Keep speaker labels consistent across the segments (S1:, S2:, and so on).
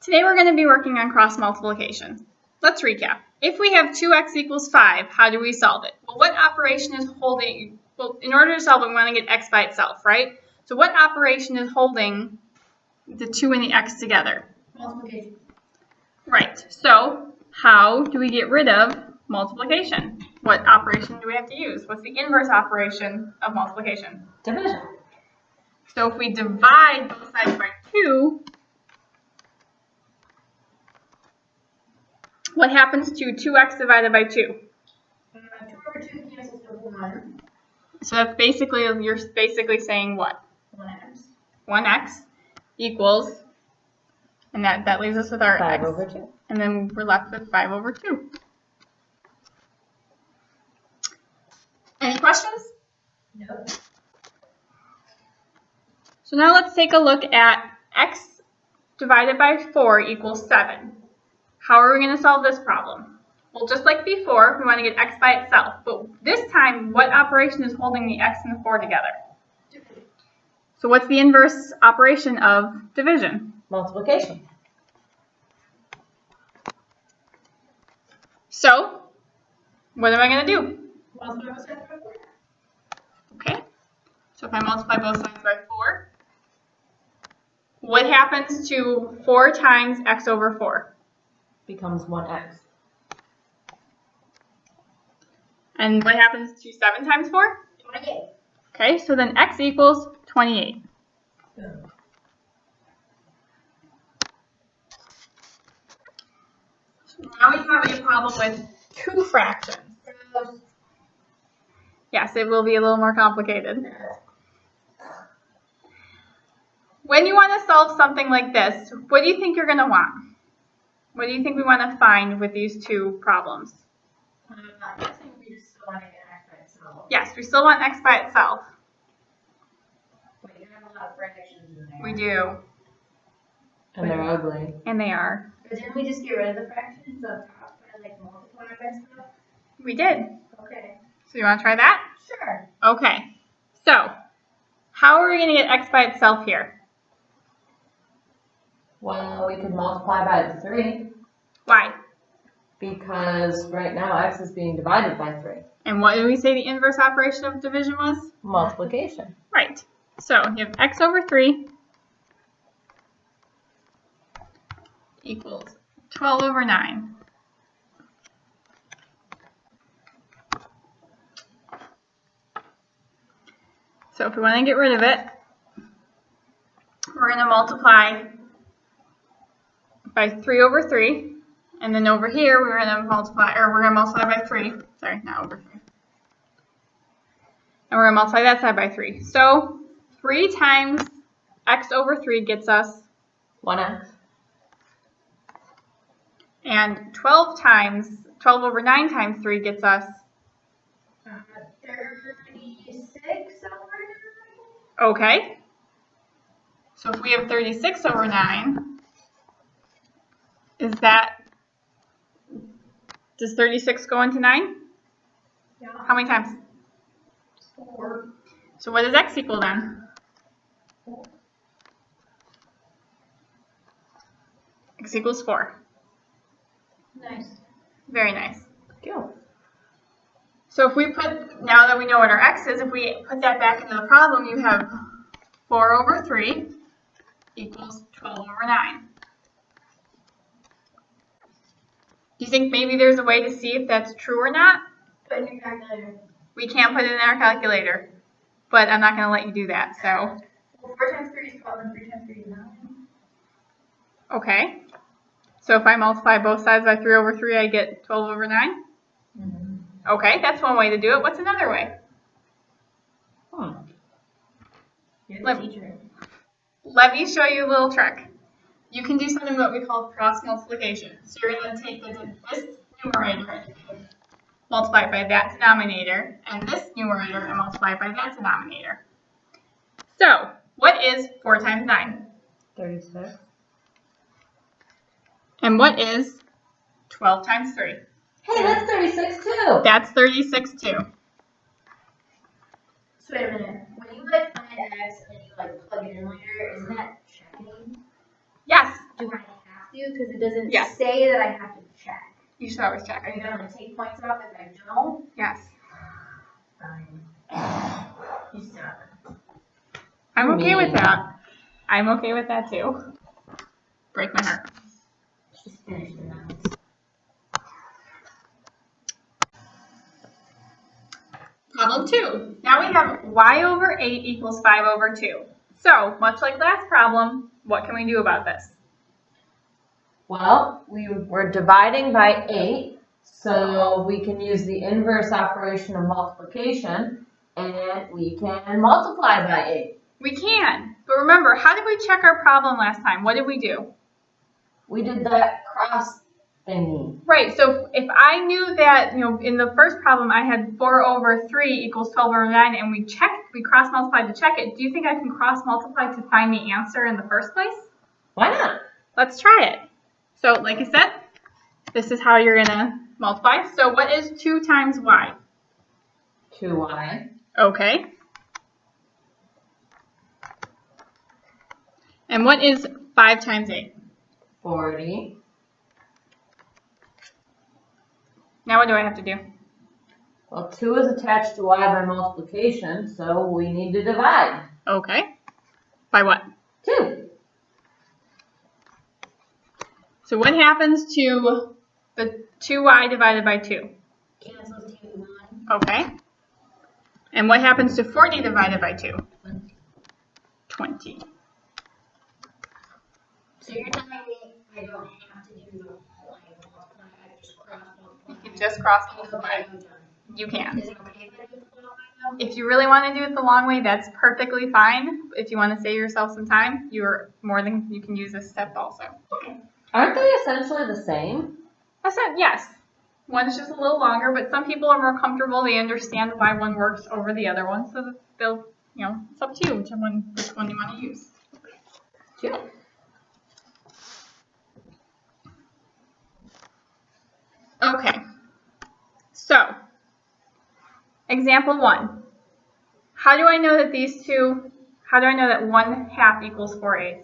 S1: Today we're going to be working on cross multiplication. Let's recap. If we have 2x equals 5, how do we solve it? Well, what operation is holding, well, in order to solve it, we want to get x by itself, right? So what operation is holding the 2 and the x together?
S2: Multiplication.
S1: Right. So how do we get rid of multiplication? What operation do we have to use? What's the inverse operation of multiplication?
S2: Division.
S1: So if we divide both sides by 2, what happens to 2x divided by 2?
S2: 2 over 2 cancels to 1.
S1: So that's basically, you're basically saying what?
S2: 1x.
S1: 1x equals, and that leaves us with our
S3: 5
S1: x.
S3: over 2.
S1: And then we're left with 5 over 2. Any questions?
S2: Nope.
S1: So now let's take a look at x divided by 4 equals 7. How are we going to solve this problem? Well, just like before, we want to get x by itself. But this time, what operation is holding the x and the 4 together? So what's the inverse operation of division?
S3: Multiplication.
S1: So, what am I going to do?
S2: Multiply both sides by 4.
S1: Okay, so if I multiply both sides by 4, what happens to 4 times x over 4?
S3: Becomes 1x.
S1: And what happens to 7 times 4?
S2: 28.
S1: Okay, so then x equals 28. So now we have a problem with 2 fractions. Yes, it will be a little more complicated. When you want to solve something like this, what do you think you're going to want? What do you think we want to find with these 2 problems?
S2: I'm guessing we just still want to get x by itself.
S1: Yes, we still want x by itself.
S2: But you have a lot of fractions in there.
S1: We do,
S3: And they're ugly.
S1: and they are.
S2: But didn't we just get rid of the fractions up top and like multiply by stuff?
S1: We did.
S2: Okay.
S1: So you want to try that?
S2: Sure.
S1: Okay. So, how are we going to get x by itself here?
S3: Well, we could multiply by 3
S1: Why?
S3: because right now x is being divided by 3.
S1: And what did we say the inverse operation of division was?
S3: Multiplication.
S1: Right. So you have x over 3 equals 12 over 9. So if we want to get rid of it, we're going to multiply by 3 over 3. And then over here, we're going to multiply by 3. Sorry, not over 3. And we're going to multiply that side by 3. So 3 times x over 3 gets us,
S3: 1x.
S1: and 12 over 9 times 3 gets us,
S2: 36 over 9.
S1: okay. So if we have 36 over 9, does 36 go into 9?
S2: Yeah.
S1: How many times?
S2: 4.
S1: So what does x equal then?
S2: 4.
S1: X equals 4.
S2: Nice.
S1: Very nice.
S3: Cool.
S1: So if we now that we know what our x is, if we put that back into the problem, you have 4 over 3 equals 12 over 9. Do you think maybe there's a way to see if that's true or not?
S2: Put in your calculator.
S1: We can't put it in our calculator, but I'm not going to let you do that. So,
S2: Well, 4 times 3 is 12 and 3 times 3 is 9.
S1: okay. So if I multiply both sides by 3 over 3, I get 12 over 9?
S2: Mm-hmm.
S1: Okay, that's one way to do it. What's another way?
S2: You're
S1: Let-
S2: the teacher.
S1: Let me show you a little trick. You can do something what we call cross multiplication. So you're going to take this numerator and multiply it by that denominator, and this numerator and multiply it by that denominator. So, what is 4 times 9?
S3: 36.
S1: And what is 12 times 3?
S3: Hey, that's 36 too.
S1: That's 36 too.
S2: So wait a minute. When you like find x and then you like plug it in later, isn't that checking?
S1: Yes.
S2: Do I have to because it doesn't
S1: Yes.
S2: say that I have to check.
S1: You should always check.
S2: Are you gonna like, take points off if I don't?
S1: Yes.
S2: Fine. You stop.
S1: I'm okay with that. I'm okay with that too. Break my heart.
S2: Just finish the numbers.
S1: Problem 2. Now we have y over 8 equals 5 over 2. So, much like last problem, what can we do about this?
S3: Well, we're dividing by 8, so we can use the inverse operation of multiplication, and we can multiply by 8.
S1: We can. But remember, how did we check our problem last time? What did we do?
S3: We did that cross thingy.
S1: Right, so if I knew that, in the first problem I had 4 over 3 equals 12 over 9, and we cross-multiplied to check it, do you think I can cross-multiply to find the answer in the first place?
S3: Why not?
S1: Let's try it. So, like I said, this is how you're going to multiply. So what is 2 times y?
S3: 2y.
S1: Okay. And what is 5 times 8?
S3: 40.
S1: Now what do I have to do?
S3: Well, 2 is attached to y by multiplication, so we need to divide.
S1: Okay. By what?
S3: 2.
S1: So what happens to the 2y divided by 2?
S2: Cancels 2 1.
S1: Okay. And what happens to 40 divided by 2? 20.
S2: So you're telling me I don't have to do the whole multiply, I just cross multiply.
S1: You can just cross multiply. You can.
S2: Is it okay if I do it the long way though?
S1: If you really want to do it the long way, that's perfectly fine. If you want to save yourself some time, you can use this step also.
S3: Aren't they essentially the same?
S1: I said yes. One's just a little longer, but some people are more comfortable. They understand why one works over the other one, so that they'll, it's up to you which one you want to use. Okay. So, example 1. How do I know that how do I know that 1/2 equals 4/8?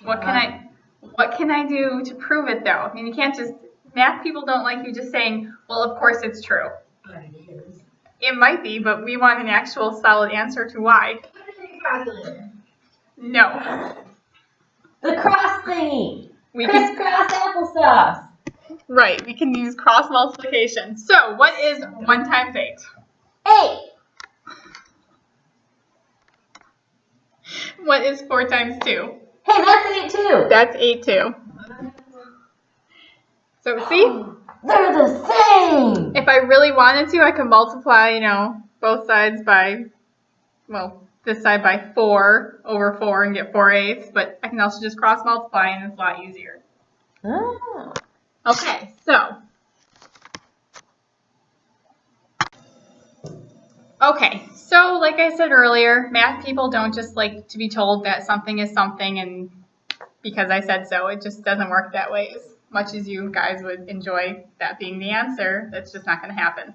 S1: What can I do to prove it though? I mean, you can't just, math people don't like you just saying, well, of course it's true.
S2: But it is.
S1: It might be, but we want an actual solid answer to why.
S2: Put it in your calculator.
S1: No.
S3: The cross thingy.
S1: We
S3: Criss
S1: can,
S3: cross applesauce.
S1: right, we can use cross multiplication. So, what is 1 times 8?
S3: 8.
S1: What is 4 times 2?
S3: Hey, that's 8 too.
S1: That's 8 too. So, see?
S3: They're the same.
S1: If I really wanted to, I could multiply, both sides by, this side by 4 over 4 and get 4/8, but I can also just cross multiply and it's a lot easier.
S3: Oh.
S1: Okay, so. Like I said earlier, math people don't just like to be told that something is something and because I said so. It just doesn't work that way. As much as you guys would enjoy that being the answer, that's just not going to happen.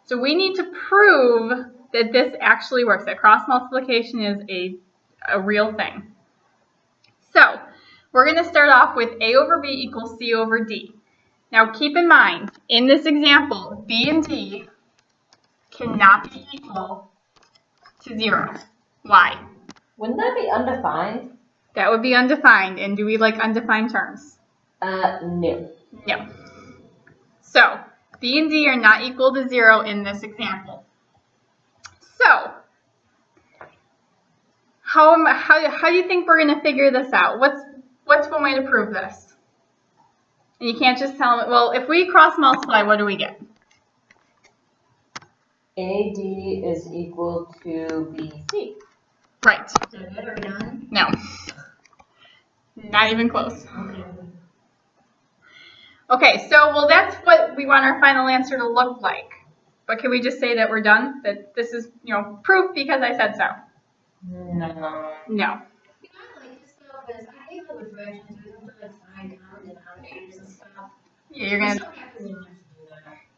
S1: So we need to prove that this actually works, that cross multiplication is a real thing. So we're going to start off with a over b equals c over d. Now keep in mind, in this example, b and d cannot be equal to 0. Why?
S3: Wouldn't that be undefined?
S1: That would be undefined, and do we like undefined terms?
S3: No.
S1: No. So, b and d are not equal to 0 in this example. So, how do you think we're going to figure this out? What's one way to prove this? And you can't just tell them, well, if we cross multiply, what do we get?
S3: AD is equal to BC.
S1: Right.
S2: So good, are we done?
S1: No. Not even close. Okay, so, that's what we want our final answer to look like. But can we just say that we're done? That this is, proof because I said so?
S3: No.
S1: No.
S2: You know, I like this though, because I hate little fractions. We don't have to like find common denominators and stuff.
S1: Yeah,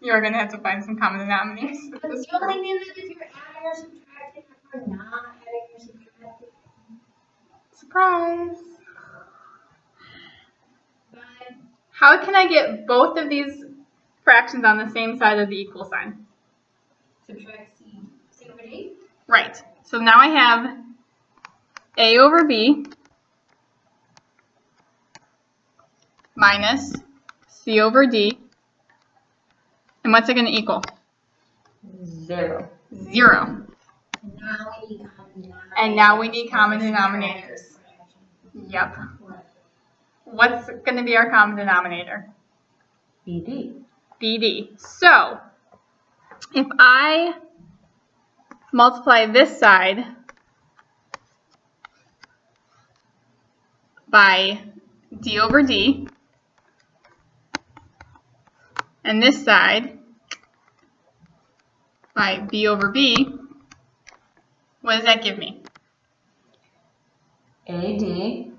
S2: You're gonna
S1: have to find some common denominators.
S2: But the only thing that if you're adding or subtracting or not adding or subtracting.
S1: Surprise. How can I get both of these fractions on the same side of the equal sign?
S2: Subtract C over D.
S1: Right. So now I have A over B minus C over D. And what's it going to equal?
S3: 0.
S1: 0.
S2: And now we need common denominators.
S1: And now we need common denominators. Yep. What's going to be our common denominator?
S3: BD.
S1: BD. So, if I multiply this side by D over D, and this side by B over B, what does that give me?
S3: AD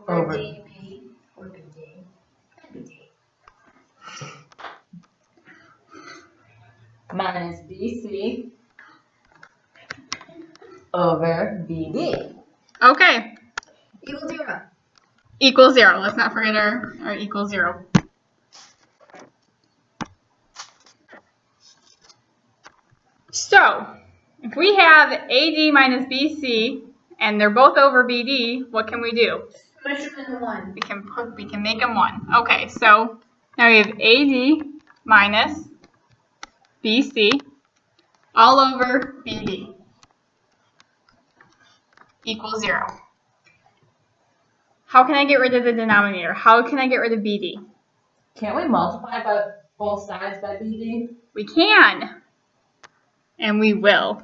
S3: over
S2: DP or BD. BD.
S3: minus BC over BD.
S1: Okay,
S2: Equals 0.
S1: equals 0. Let's not forget our equals 0. So, if we have AD minus BC and they're both over BD, what can we do?
S2: Smush them into 1.
S1: We can make them 1. Okay, so now we have AD minus BC all over BD equals 0. How can I get rid of the denominator? How can I get rid of BD?
S3: Can't we multiply by both sides by BD?
S1: We can. And we will.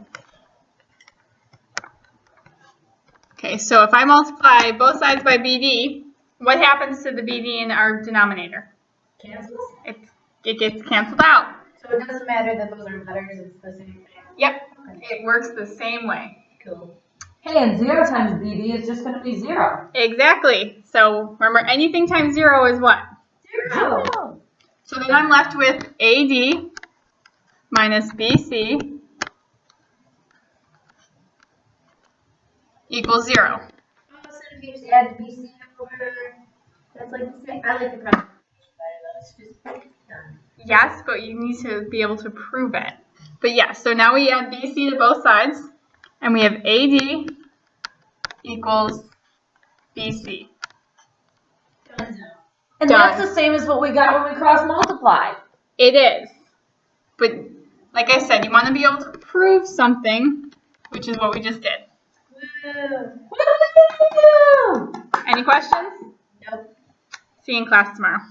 S1: Okay, so if I multiply both sides by BD, what happens to the BD in our denominator?
S2: Cancels.
S1: It gets canceled out.
S2: So it doesn't matter that those are letters, it's the same thing.
S1: Yep, it works the same way.
S2: Cool.
S3: Hey, and 0 times BD is just going to be 0.
S1: Exactly. So remember, anything times 0 is what?
S2: 0.
S1: So then I'm left with AD minus BC equals 0.
S2: Oh, so if you just add BC over, that's like the same. I like the problem. It's just done.
S1: Yes, but you need to be able to prove it. But yes, so now we add BC to both sides, and we have AD equals BC.
S2: Done.
S3: And
S1: Done.
S3: that's the same as what we got when we cross multiplied.
S1: It is. But like I said, you want to be able to prove something, which is what we just did.
S2: Woo.
S3: Woo!
S1: Any questions?
S2: Nope.
S1: See you in class tomorrow.